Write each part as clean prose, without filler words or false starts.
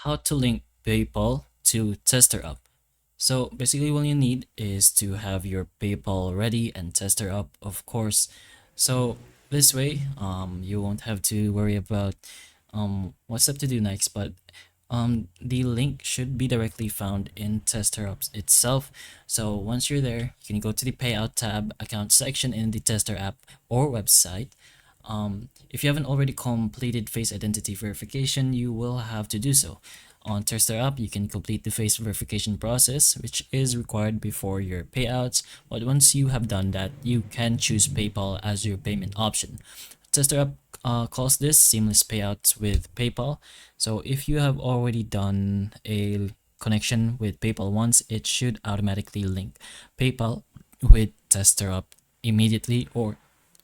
how to link PayPal to Testerup. So basically what you need is to have your PayPal ready and Testerup, of course. So this way, you won't have to worry about what step to do next, but the link should be directly found in Testerup itself. So once you're there, you can go to the Payout tab, Account section in the Tester app or website. If you haven't already completed face identity verification, you will have to do so. On Testerup, you can complete the face verification process, which is required before your payouts. But once you have done that, you can choose PayPal as your payment option. Testerup calls this seamless payouts with PayPal. So if you have already done a connection with PayPal once, it should automatically link PayPal with Testerup immediately or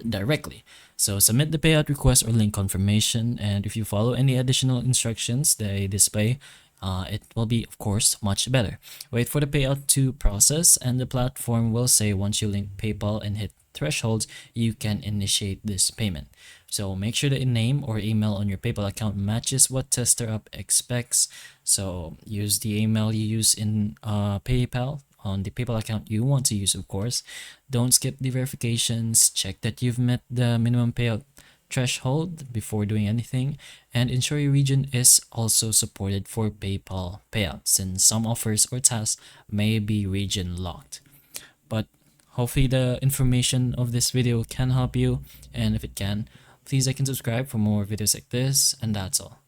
directly. So submit the payout request or link confirmation, and if you follow any additional instructions they display, it will be, of course, much better. Wait for the payout to process, and the platform will say once you link PayPal and hit thresholds, you can initiate this payment. So make sure the name or email on your PayPal account matches what Testerup expects. So use the email you use in PayPal on the PayPal account you want to use, of course. Don't skip the verifications. Check that you've met the minimum payout threshold before doing anything, and ensure your region is also supported for PayPal payouts, since some offers or tasks may be region locked. But hopefully the information of this video can help you, and if it can, please like and subscribe for more videos like this, and that's all.